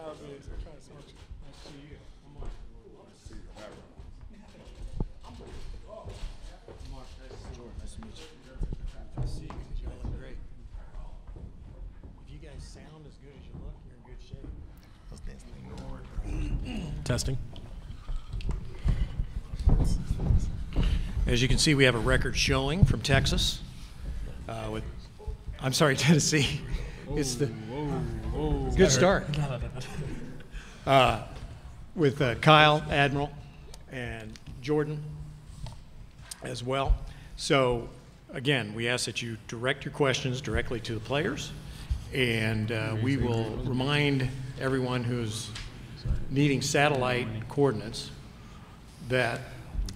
Try to see you. Nice to see you. Come on. Mark, nice to meet you. Nice to see you. You're looking great. If you guys sound as good as you look, you're in good shape. Testing. As you can see, we have a record showing from Texas. I'm sorry, Tennessee. It's the good start. With Kyle, Admiral, and Jordan as well. So again, we ask that you direct your questions directly to the players, and we will remind everyone who's needing satellite coordinates that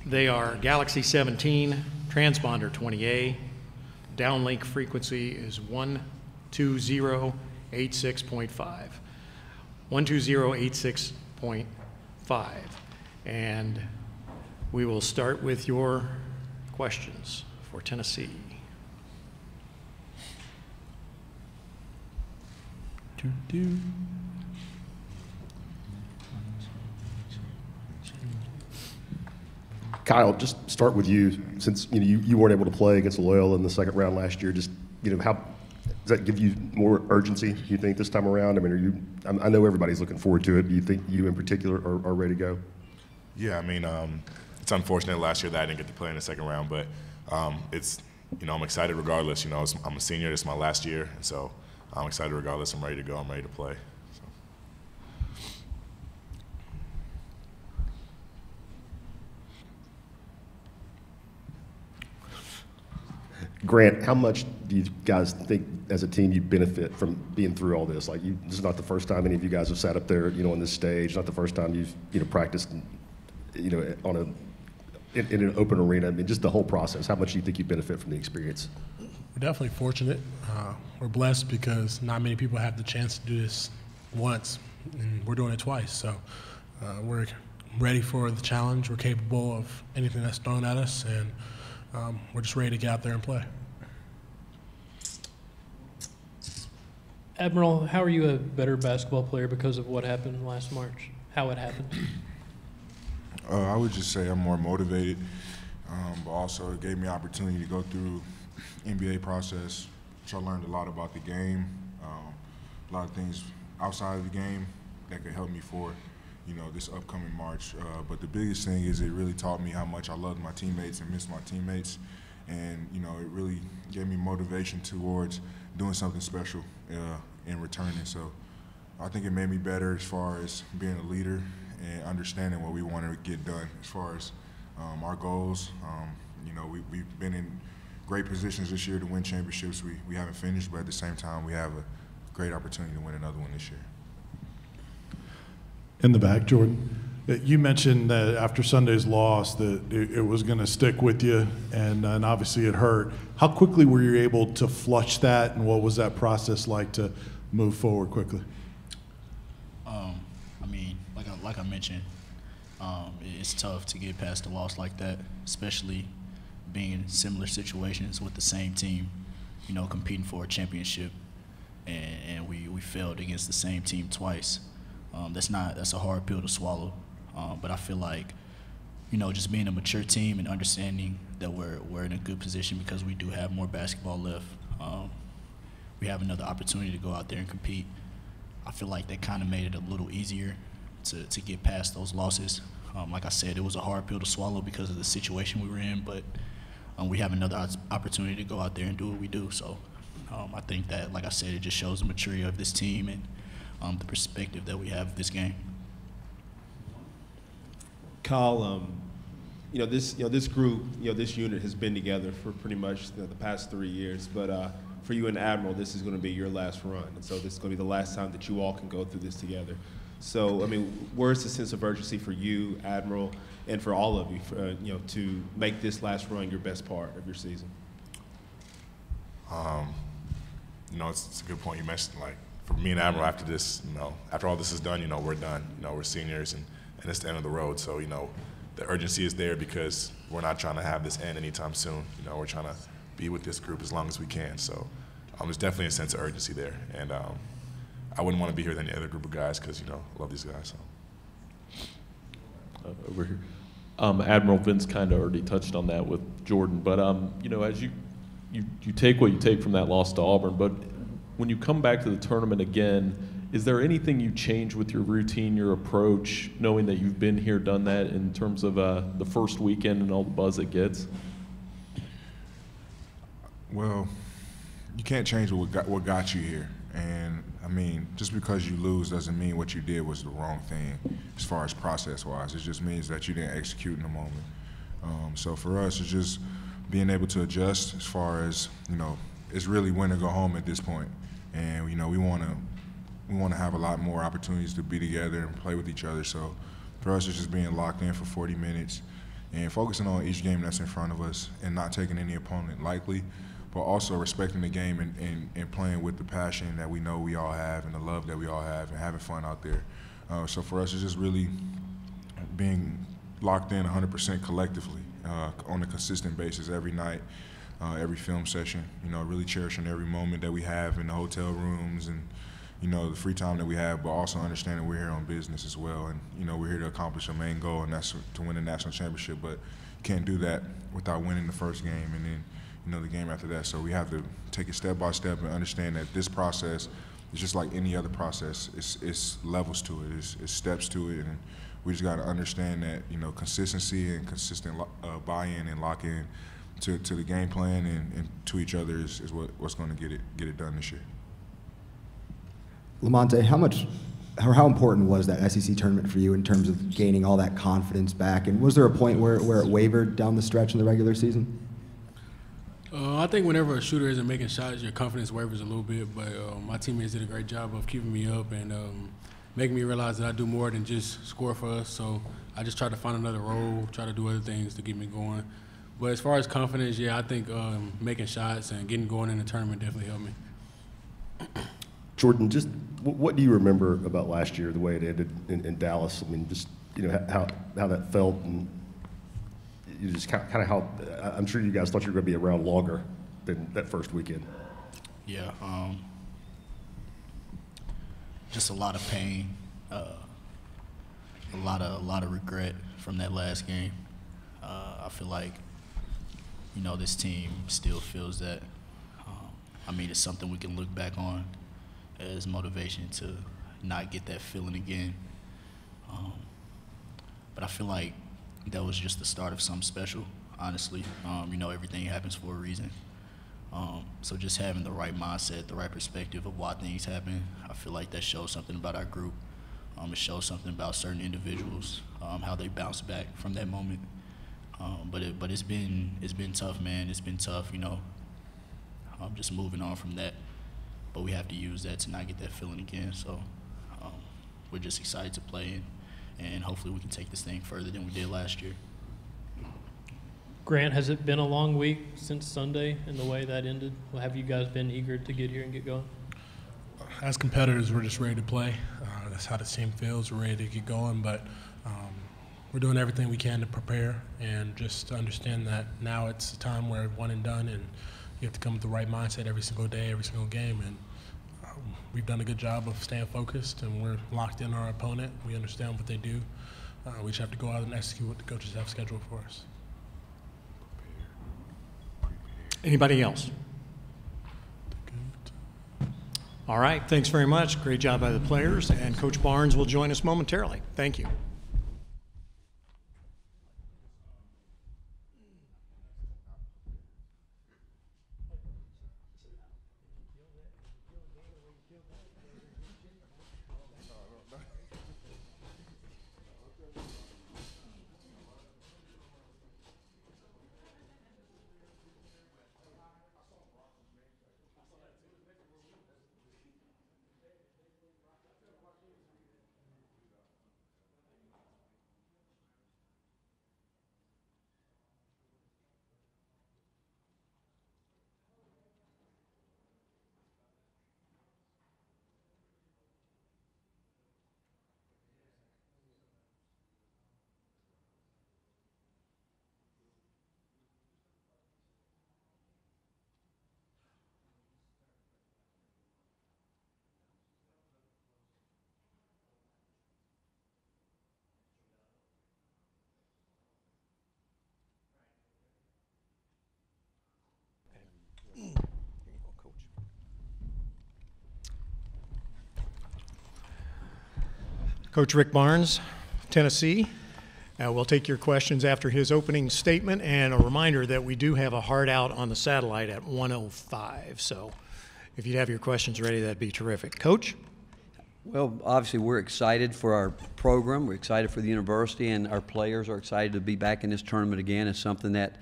they are Galaxy 17, transponder 20A, downlink frequency is 12086.5. 12086.5. And we will start with your questions for Tennessee. Kyle, just start with you. Since you weren't able to play against Loyola in the second round last year, just how does that give you more urgency? You think this time around? I mean, I know everybody's looking forward to it. Do you think you in particular are ready to go? Yeah, I mean, it's unfortunate last year that I didn't get to play in the second round, but it's I'm excited regardless. I'm a senior. This is my last year, and so I'm excited regardless. I'm ready to go. I'm ready to play. Grant, how much do you guys think as a team you benefit from being through all this? Like, this is not the first time any of you guys have sat up there, on this stage. Not the first time you've, practiced, in an open arena. I mean, just the whole process. How much do you think you benefit from the experience? We're definitely fortunate. We're blessed because not many people have the chance to do this once, and we're doing it twice. So we're ready for the challenge. We're capable of anything that's thrown at us, and we're just ready to get out there and play. Admiral, how are you a better basketball player because of what happened last March? How it happened? I would just say I'm more motivated, but also it gave me opportunity to go through NBA process, which I learned a lot about the game, a lot of things outside of the game that could help me for this upcoming March. But the biggest thing is it really taught me how much I loved my teammates and missed my teammates. And, it really gave me motivation towards doing something special in returning. So I think it made me better as far as being a leader and understanding what we want to get done as far as our goals. We've been in great positions this year to win championships. We haven't finished, but at the same time, we have a great opportunity to win another one this year. In the back, Jordan, you mentioned that after Sunday's loss that it was going to stick with you, and obviously it hurt. How quickly were you able to flush that, and what was that process like to move forward quickly? I mean, like I mentioned, it's tough to get past a loss like that, especially being in similar situations with the same team, competing for a championship, and we failed against the same team twice. That's a hard pill to swallow, but I feel like, just being a mature team and understanding that we're in a good position because we do have more basketball left. We have another opportunity to go out there and compete. I feel like that kind of made it a little easier to get past those losses. Like I said, it was a hard pill to swallow because of the situation we were in, but we have another opportunity to go out there and do what we do. So I think that, like I said, it just shows the maturity of this team and the perspective that we have of this game. Kyle, this group, this unit has been together for pretty much the past 3 years. But for you and Admiral, this is going to be your last run, and so this is going to be the last time that you all can go through this together. So, I mean, where's the sense of urgency for you, Admiral, and for all of you, to make this last run your best part of your season? It's a good point you mentioned. Like, for me and Admiral, after this, after all this is done, we're done. We're seniors, and it's the end of the road. So, the urgency is there because we're not trying to have this end anytime soon. We're trying to be with this group as long as we can. So, there's definitely a sense of urgency there. And I wouldn't want to be here with any other group of guys because, you know, I love these guys. So. Over here. Admiral Vince kind of already touched on that with Jordan, but you know, as you take what you take from that loss to Auburn, but when you come back to the tournament again, is there anything you change with your routine, your approach, knowing that you've been here, done that, in terms of the first weekend and all the buzz it gets? Well, you can't change what got you here. And, I mean, just because you lose doesn't mean what you did was the wrong thing as far as process-wise. It just means that you didn't execute in the moment. So for us, it's just being able to adjust as far as, you know, it's really win or go home at this point. And, you know, we want to have a lot more opportunities to be together and play with each other. So for us, it's just being locked in for 40 minutes and focusing on each game that's in front of us and not taking any opponent lightly, but also respecting the game and playing with the passion that we know we all have and the love that we all have and having fun out there. So for us, it's just really being locked in 100% collectively on a consistent basis every night, every film session, you know, really cherishing every moment that we have in the hotel rooms and, you know, the free time that we have, but also understanding we're here on business as well. And, you know, we're here to accomplish a main goal, and that's to win a national championship. But you can't do that without winning the first game and then, you know, the game after that. So we have to take it step by step and understand that this process is just like any other process. It's levels to it, it's steps to it. And we just got to understand that, you know, consistency and consistent buy-in and lock-in to the game plan and to each other is what's going to get it done this year. Lamonte, how important was that SEC tournament for you in terms of gaining all that confidence back? And was there a point where it wavered down the stretch in the regular season? I think whenever a shooter isn't making shots, your confidence wavers a little bit. But my teammates did a great job of keeping me up and making me realize that I do more than just score for us. So I just try to find another role, try to do other things to get me going. But as far as confidence, yeah, I think making shots and getting going in the tournament definitely helped me. Jordan, just what do you remember about last year, the way it ended in Dallas? I mean, just, you know, how that felt, and you just kind of how I'm sure you guys thought you were going to be around longer than that first weekend. Yeah, just a lot of pain, a lot of regret from that last game. I feel like, you know, this team still feels that. I mean, it's something we can look back on as motivation to not get that feeling again. But I feel like that was just the start of something special, honestly. You know, everything happens for a reason. So just having the right mindset, the right perspective of why things happen, I feel like that shows something about our group. It shows something about certain individuals, how they bounce back from that moment. But it's been tough, man. It's been tough, you know. Just moving on from that. But we have to use that to not get that feeling again. So we're just excited to play, and hopefully we can take this thing further than we did last year. Grant, has it been a long week since Sunday and the way that ended? Well, have you guys been eager to get here and get going? As competitors, we're just ready to play. That's how the team feels. We're ready to get going, but we're doing everything we can to prepare and just to understand that now it's a time where one and done, and you have to come with the right mindset every single day, every single game. And we've done a good job of staying focused, and we're locked in on our opponent. We understand what they do. We just have to go out and execute what the coaches have scheduled for us. Anybody else? All right, thanks very much. Great job by the players, and Coach Barnes will join us momentarily. Thank you. Coach Rick Barnes, Tennessee. We'll take your questions after his opening statement, and a reminder that we do have a hard out on the satellite at 1:05. So if you'd have your questions ready, that'd be terrific. Coach? Well, obviously we're excited for our program. We're excited for the university, and our players are excited to be back in this tournament again. It's something that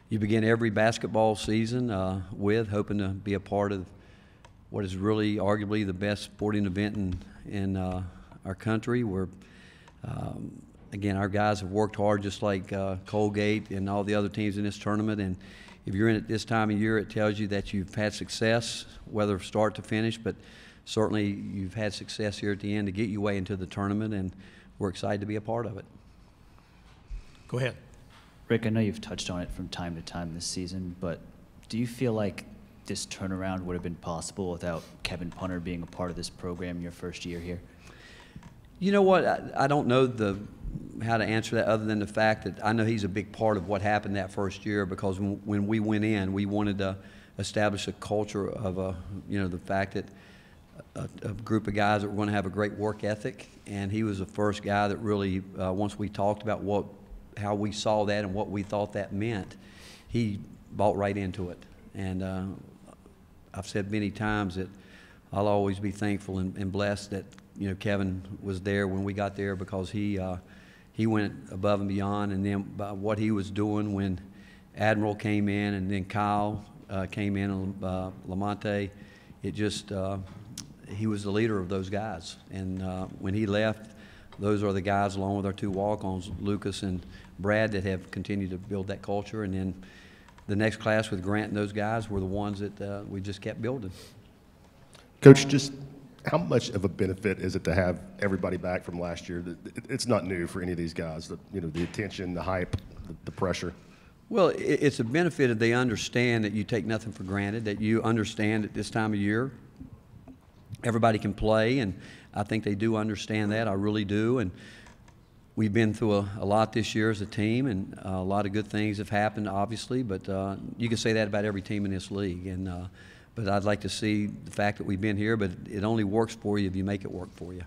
you begin every basketball season with, hoping to be a part of what is really arguably the best sporting event in our country. We're again, our guys have worked hard, just like Colgate and all the other teams in this tournament. And if you're in it this time of year, it tells you that you've had success, whether start to finish, but certainly you've had success here at the end to get your way into the tournament, and we're excited to be a part of it. Go ahead. Rick, I know you've touched on it from time to time this season, but do you feel like this turnaround would have been possible without Kevin Punter being a part of this program in your first year here? You know what? I don't know how to answer that, other than the fact that I know he's a big part of what happened that first year, because when we went in, we wanted to establish a culture of the fact that a group of guys that were going to have a great work ethic, and he was the first guy that really, once we talked about how we saw that and what we thought that meant, he bought right into it. And I've said many times that I'll always be thankful and blessed that Kevin was there when we got there, because he went above and beyond. And then by what he was doing when Admiral came in, and then Kyle came in, Lamonte, it just he was the leader of those guys. And when he left, those are the guys, along with our two walk-ons, Lucas and Brad, that have continued to build that culture. And then the next class with Grant and those guys were the ones that we just kept building. Coach, just how much of a benefit is it to have everybody back from last year? It's not new for any of these guys. The attention, the hype, the pressure. Well, it's a benefit that they understand that you take nothing for granted, that you understand at this time of year everybody can play, and I think they do understand that. I really do. And we've been through a lot this year as a team, and a lot of good things have happened, obviously, but you can say that about every team in this league. And but I'd like to see the fact that we've been here, but it only works for you if you make it work for you.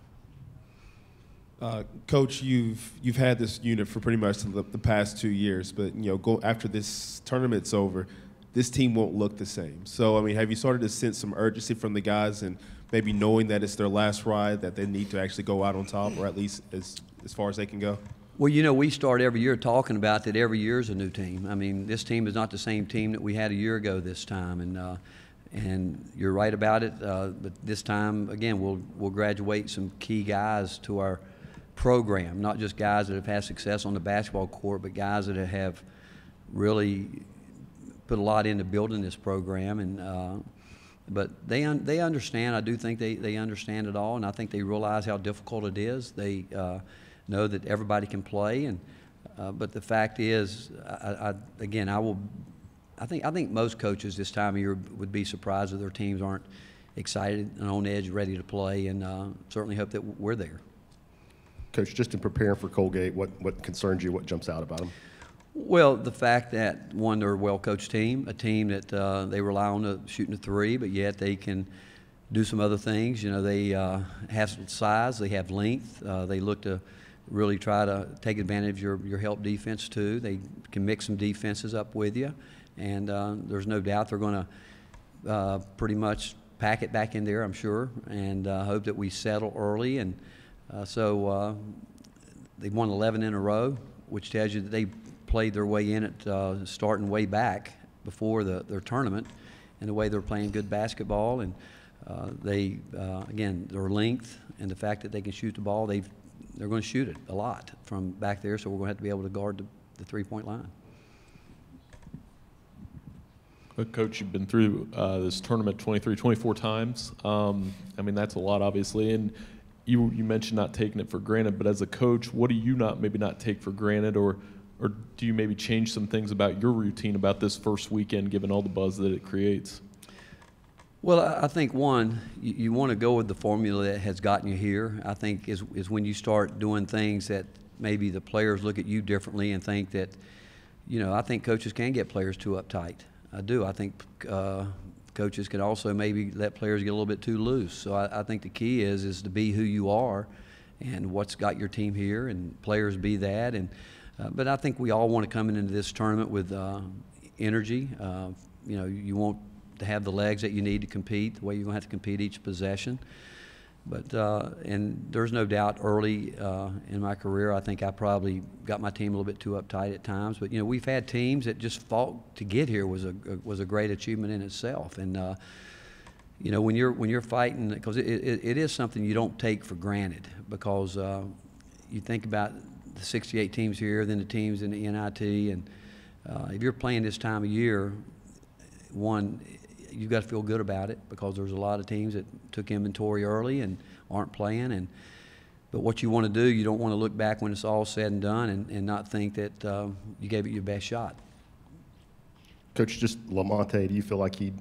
Coach, you've had this unit for pretty much the past 2 years, but go after this tournament's over, this team won't look the same. So I mean, have you started to sense some urgency from the guys, and maybe knowing that it's their last ride, that they need to actually go out on top, or at least as far as they can go? Well, we start every year talking about that every year is a new team. I mean, this team is not the same team that we had a year ago this time, and you're right about it. But this time, again, we'll graduate some key guys to our program, not just guys that have had success on the basketball court, but guys that have really put a lot into building this program. And but they understand. I do think they understand it all, and I think they realize how difficult it is. They know that everybody can play, and but the fact is, I think most coaches this time of year would be surprised that their teams aren't excited and on edge, ready to play, and certainly hope that we're there. Coach, just in preparing for Colgate, what concerns you? What jumps out about them? Well, the fact that, one, they're a well-coached team, a team that they rely on shooting a three, but yet they can do some other things. They have some size, they have length, they look to really try to take advantage of your help defense too. They can mix some defenses up with you, and there's no doubt they're going to pretty much pack it back in there, I'm sure, and hope that we settle early. And so they've won 11 in a row, which tells you that they played their way in it starting way back before their tournament, and the way they're playing good basketball. And again, their length and the fact that they can shoot the ball, they're going to shoot it a lot from back there, so we're going to have to be able to guard the three-point line. Coach, you've been through this tournament 24 times. I mean, that's a lot, obviously. And you mentioned not taking it for granted, but as a coach, what do you maybe not take for granted, or do you maybe change some things about your routine about this first weekend, given all the buzz that it creates? Well, I think, one, you want to go with the formula that has gotten you here. I think is when you start doing things that maybe the players look at you differently and think that, I think coaches can get players too uptight. I do. I think coaches can also maybe let players get a little bit too loose. So I think the key is to be who you are and what's got your team here, and players be that. And but I think we all want to come into this tournament with energy. You know, you want to have the legs that you need to compete, the way you're going to have to compete each possession. But and there's no doubt early in my career, I think I probably got my team a little bit too uptight at times. But you know, we've had teams that just fought to get here was a great achievement in itself. And you know, when you're fighting, because it is something you don't take for granted, because you think about the 68 teams here, then the teams in the NIT, and if you're playing this time of year, you've got to feel good about it, because there's a lot of teams that took inventory early and aren't playing. But what you want to do, you don't want to look back when it's all said and done and not think that you gave it your best shot. Coach, just Lamonte, do you feel like he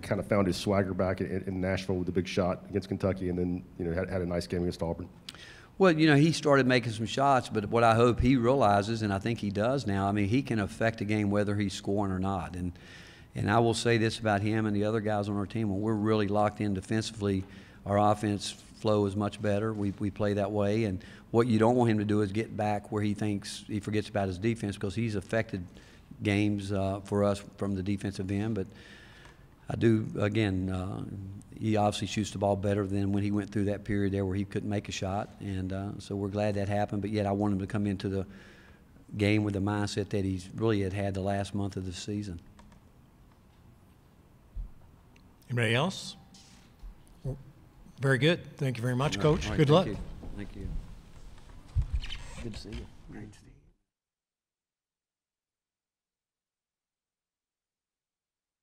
kind of found his swagger back in Nashville with the big shot against Kentucky, and then, you know, had a nice game against Auburn? Well, you know, he started making some shots, but what I hope he realizes, and I think he does now, I mean, he can affect a game whether he's scoring or not. And I will say this about him and the other guys on our team: when we're really locked in defensively, our offense flow is much better. We play that way. And what you don't want him to do is get back where he thinks he forgets about his defense, because he's affected games for us from the defensive end. But I do, again, he obviously shoots the ball better than when he went through that period there where he couldn't make a shot. And so we're glad that happened. But yet I want him to come into the game with the mindset that he's really had the last month of the season. Anybody else? Well, very good. Thank you very much, Coach. All right, Good luck. Thank you. Good to see you. Great to see you.